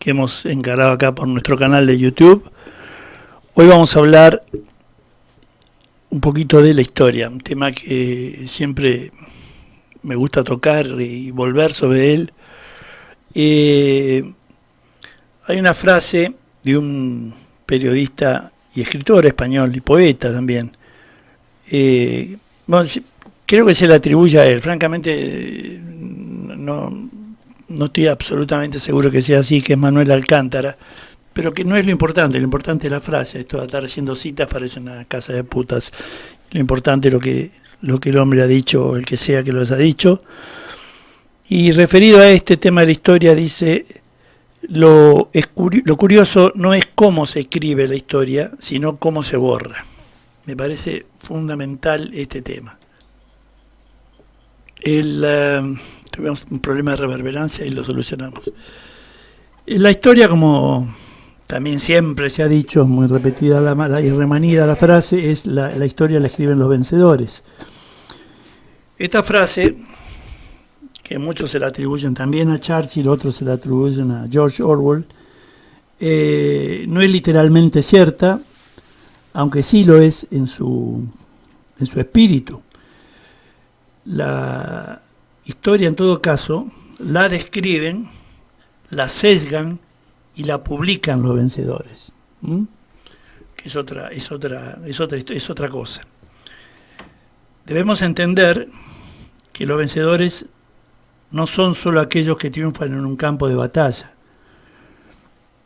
que hemos encarado acá por nuestro canal de YouTube. Hoy vamos a hablar un poquito de la historia, un tema que siempre me gusta tocar y volver sobre él. Hay una frase de un periodista y escritor español y poeta también. Bueno, creo que se le atribuye a él. Francamente, no estoy absolutamente seguro que sea así, que es Manuel Alcántara, pero que no es lo importante es la frase. Esto de estar haciendo citas parece una casa de putas. Lo importante es lo que el hombre ha dicho, o el que sea que lo haya dicho. Y referido a este tema de la historia, dice: lo curioso no es cómo se escribe la historia, sino cómo se borra. Me parece fundamental este tema. Tuvimos un problema de reverberancia y lo solucionamos. La historia, como también siempre se ha dicho, muy repetida y remanida la frase, es la historia la escriben los vencedores. Esta frase, que muchos se la atribuyen también a Churchill, otros se la atribuyen a George Orwell, no es literalmente cierta, aunque sí lo es en su espíritu. La historia, en todo caso, la describen, la sesgan y la publican los vencedores, que es otra cosa. Debemos entender que los vencedores no son solo aquellos que triunfan en un campo de batalla,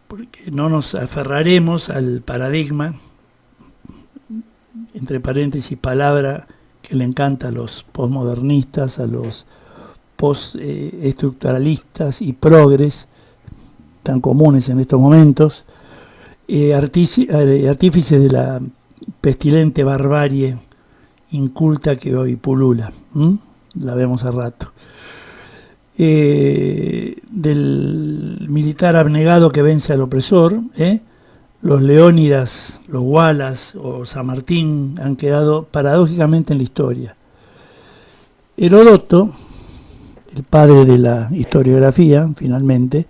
porque no nos aferraremos al paradigma, entre paréntesis, palabra que le encanta a los postmodernistas, a los postestructuralistas y progres, tan comunes en estos momentos, artífices de la pestilente barbarie inculta que hoy pulula. La vemos a rato. Del militar abnegado que vence al opresor, los Leónidas, los Wallace o San Martín han quedado paradójicamente en la historia. Heródoto, el padre de la historiografía, finalmente,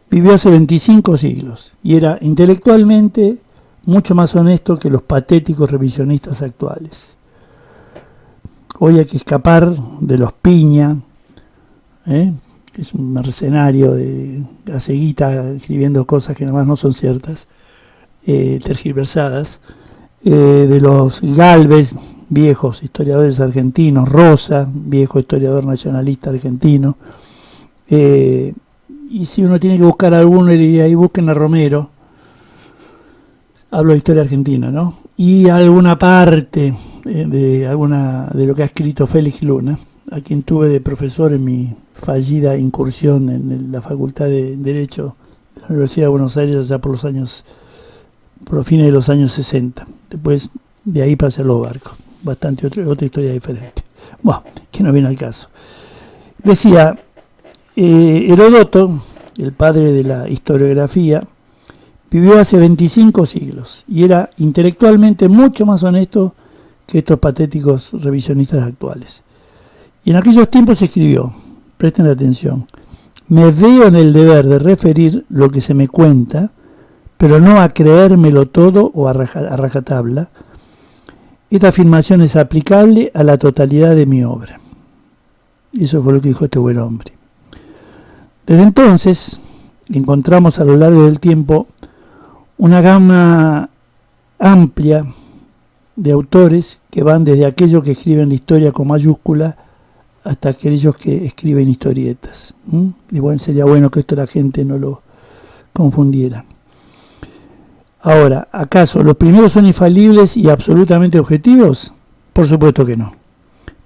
vivió hace 25 siglos y era intelectualmente mucho más honesto que los patéticos revisionistas actuales. Hoy hay que escapar de los Piña, que es un mercenario de gaceguita escribiendo cosas que además no son ciertas, tergiversadas, de los Gálvez, viejos historiadores argentinos, Rosa, viejo historiador nacionalista argentino, y si uno tiene que buscar a alguno, le diría: ahí busquen a Romero, hablo de historia argentina, ¿no? Y alguna parte de lo que ha escrito Félix Luna, a quien tuve de profesor en mi fallida incursión en la Facultad de Derecho de la Universidad de Buenos Aires allá por los fines de los años 60. Después de ahí pasé a los barcos. Bastante otra historia diferente. Bueno, que no viene al caso. Decía, Heródoto, el padre de la historiografía, vivió hace 25 siglos y era intelectualmente mucho más honesto que estos patéticos revisionistas actuales. Y en aquellos tiempos escribió, presten atención: me veo en el deber de referir lo que se me cuenta, pero no a creérmelo todo o a rajatabla. Esta afirmación es aplicable a la totalidad de mi obra. Eso fue lo que dijo este buen hombre. Desde entonces encontramos a lo largo del tiempo una gama amplia de autores que van desde aquellos que escriben la historia con mayúscula hasta aquellos que escriben historietas. Y bueno, sería bueno que esto la gente no lo confundiera. Ahora, ¿acaso los primeros son infalibles y absolutamente objetivos? Por supuesto que no.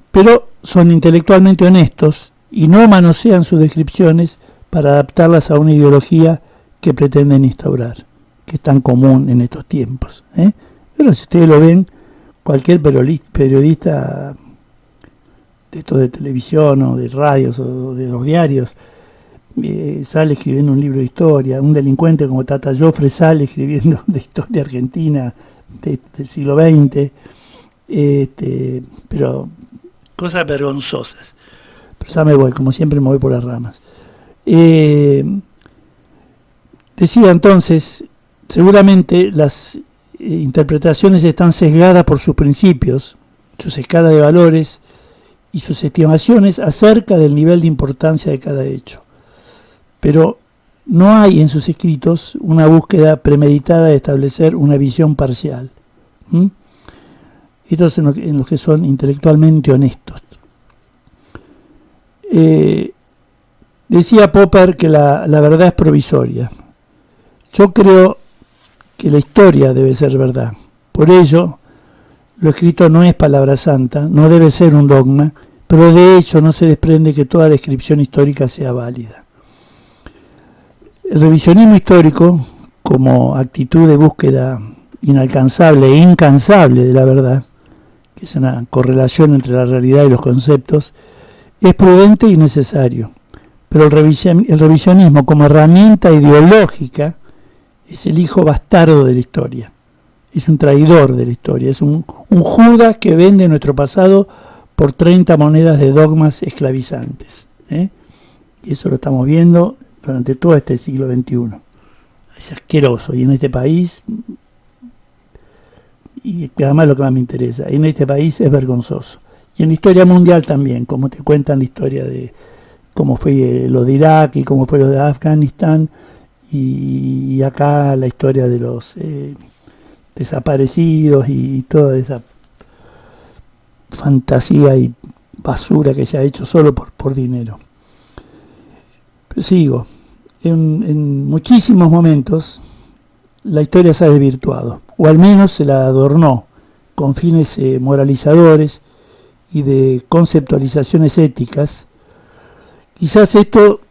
Pero son intelectualmente honestos y no manosean sus descripciones para adaptarlas a una ideología que pretenden instaurar, que es tan común en estos tiempos. Pero si ustedes lo ven, cualquier periodista de estos de televisión o de radios o de los diarios sale escribiendo un libro de historia. Un delincuente como Tata Joffre sale escribiendo de historia argentina del siglo XX, pero cosas vergonzosas. Pero ya me voy, como siempre me voy por las ramas. Decía entonces, seguramente las interpretaciones están sesgadas por sus principios, sus escalas de valores y sus estimaciones acerca del nivel de importancia de cada hecho. Pero no hay en sus escritos una búsqueda premeditada de establecer una visión parcial. Estos en los que son intelectualmente honestos. Decía Popper que la verdad es provisoria. Yo creo que la historia debe ser verdad. Por ello, lo escrito no es palabra santa, no debe ser un dogma, pero de hecho no se desprende que toda descripción histórica sea válida. El revisionismo histórico, como actitud de búsqueda inalcanzable e incansable de la verdad, que es una correlación entre la realidad y los conceptos, es prudente y necesario. Pero el revisionismo como herramienta ideológica es el hijo bastardo de la historia. Es un traidor de la historia. Es un Judas que vende nuestro pasado por 30 monedas de dogmas esclavizantes. Y eso lo estamos viendo durante todo este siglo XXI. Es asqueroso. Y en este país, y además lo que más me interesa, en este país es vergonzoso. Y en la historia mundial también, como te cuentan la historia de cómo fue lo de Irak y cómo fue lo de Afganistán, y acá la historia de los desaparecidos y toda esa fantasía y basura que se ha hecho solo por dinero. Pero sigo. En muchísimos momentos la historia se ha desvirtuado, o al menos se la adornó con fines moralizadores y de conceptualizaciones éticas. Quizás esto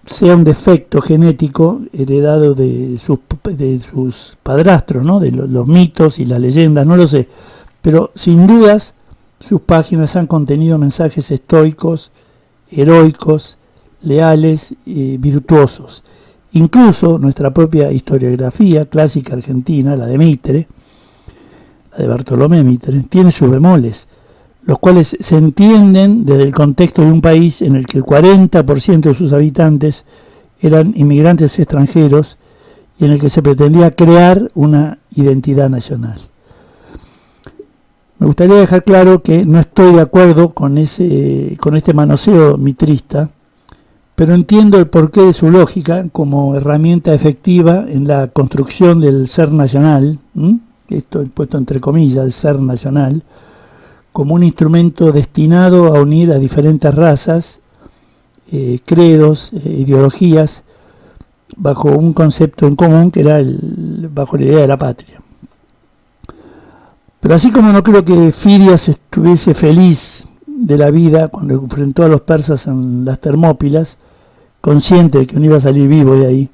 sea un defecto genético heredado de sus padrastros, ¿no? De los mitos y las leyendas, no lo sé. Pero sin dudas sus páginas han contenido mensajes estoicos, heroicos, leales y virtuosos. Incluso nuestra propia historiografía clásica argentina, la de Mitre, la de Bartolomé Mitre, tiene sus bemoles, los cuales se entienden desde el contexto de un país en el que el 40% de sus habitantes eran inmigrantes extranjeros y en el que se pretendía crear una identidad nacional. Me gustaría dejar claro que no estoy de acuerdo con este manoseo mitrista, pero entiendo el porqué de su lógica como herramienta efectiva en la construcción del ser nacional, esto puesto entre comillas, el ser nacional, como un instrumento destinado a unir a diferentes razas, credos, ideologías, bajo un concepto en común que era bajo la idea de la patria. Pero así como no creo que Fidias estuviese feliz de la vida cuando enfrentó a los persas en las Termópilas, consciente de que no iba a salir vivo de ahí,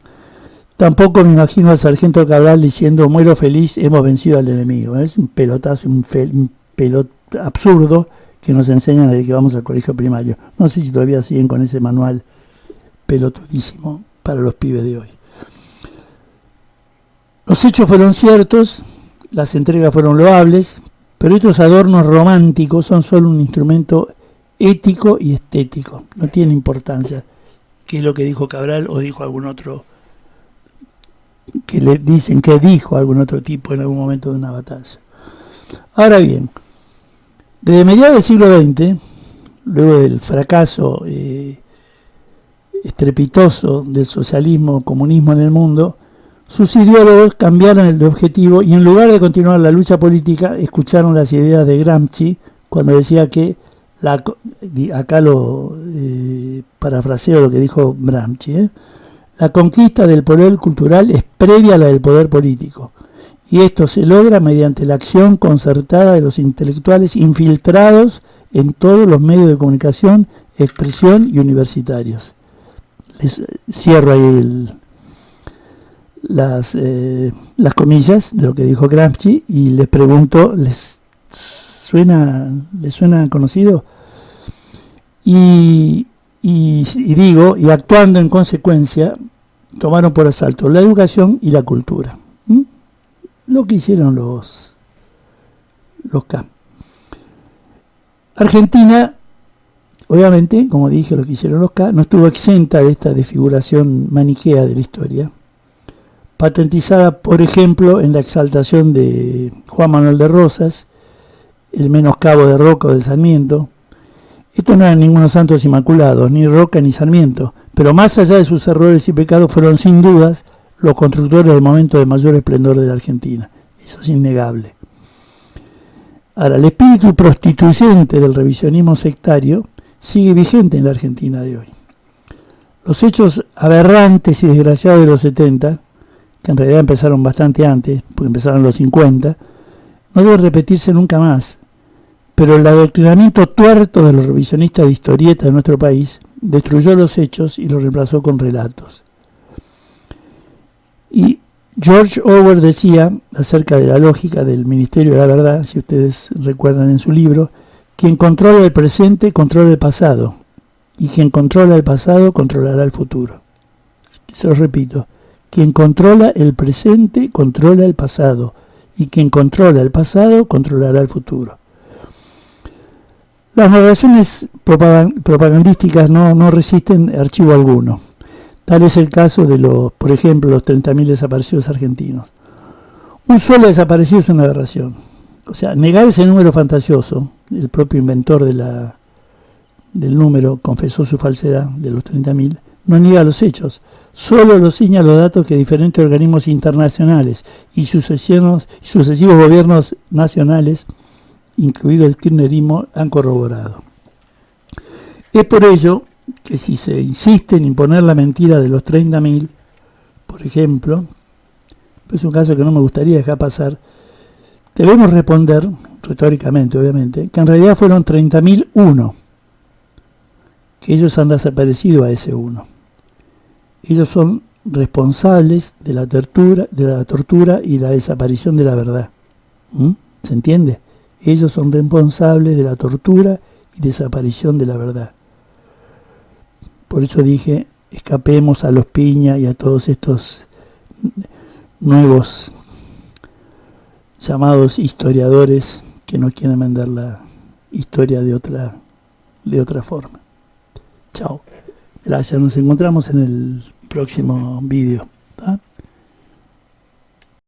tampoco me imagino al sargento Cabral diciendo muero feliz, hemos vencido al enemigo. Es un pelotazo, un pelot absurdo que nos enseñan desde que vamos al colegio primario. No sé si todavía siguen con ese manual pelotudísimo para los pibes de hoy. Los hechos fueron ciertos, las entregas fueron loables, pero estos adornos románticos son solo un instrumento ético y estético. No tiene importancia qué es lo que dijo Cabral o dijo algún otro, que le dicen que dijo algún otro tipo en algún momento de una batalla. Ahora bien, desde mediados del siglo XX, luego del fracaso estrepitoso del socialismo-comunismo en el mundo, sus ideólogos cambiaron el objetivo y en lugar de continuar la lucha política, escucharon las ideas de Gramsci cuando decía que, acá lo parafraseo lo que dijo Gramsci, la conquista del poder cultural es previa a la del poder político. Y esto se logra mediante la acción concertada de los intelectuales infiltrados en todos los medios de comunicación, expresión y universitarios. Les cierro ahí las comillas de lo que dijo Gramsci y les pregunto, ¿les suena conocido? Y digo, y actuando en consecuencia, tomaron por asalto la educación y la cultura. Lo que hicieron los K. Argentina, obviamente, como dije, lo que hicieron los K, no estuvo exenta de esta desfiguración maniquea de la historia. patentizada, por ejemplo, en la exaltación de Juan Manuel de Rosas, el menoscabo de Roca o de Sarmiento. Estos no eran ningunos santos inmaculados, ni Roca ni Sarmiento, pero más allá de sus errores y pecados fueron sin dudas los constructores del momento de mayor esplendor de la Argentina. Eso es innegable. Ahora, el espíritu prostituyente del revisionismo sectario sigue vigente en la Argentina de hoy. Los hechos aberrantes y desgraciados de los 70, que en realidad empezaron bastante antes, porque empezaron en los 50, no deben repetirse nunca más. Pero el adoctrinamiento tuerto de los revisionistas de historieta de nuestro país destruyó los hechos y los reemplazó con relatos. Y George Orwell decía, acerca de la lógica del Ministerio de la Verdad, si ustedes recuerdan en su libro, quien controla el presente controla el pasado, y quien controla el pasado controlará el futuro. Se lo repito, quien controla el presente controla el pasado, y quien controla el pasado controlará el futuro. Las narraciones propagandísticas no resisten archivo alguno. Tal es el caso de por ejemplo, los 30.000 desaparecidos argentinos. Un solo desaparecido es una aberración. O sea, negar ese número fantasioso, el propio inventor del número confesó su falsedad de los 30.000, no niega los hechos, solo los ciña los datos que diferentes organismos internacionales y sucesivos gobiernos nacionales, incluido el kirchnerismo, han corroborado. Es por ello que si se insiste en imponer la mentira de los 30.000, por ejemplo, es un caso que no me gustaría dejar pasar, debemos responder, retóricamente obviamente, que en realidad fueron 30.001, que ellos han desaparecido a ese uno. Ellos son responsables de la tortura y la desaparición de la verdad. ¿Se entiende? Ellos son responsables de la tortura y desaparición de la verdad. Por eso dije, escapemos a los Piña y a todos estos nuevos llamados historiadores que no quieren vender la historia de otra forma. Chao. Gracias, nos encontramos en el próximo vídeo.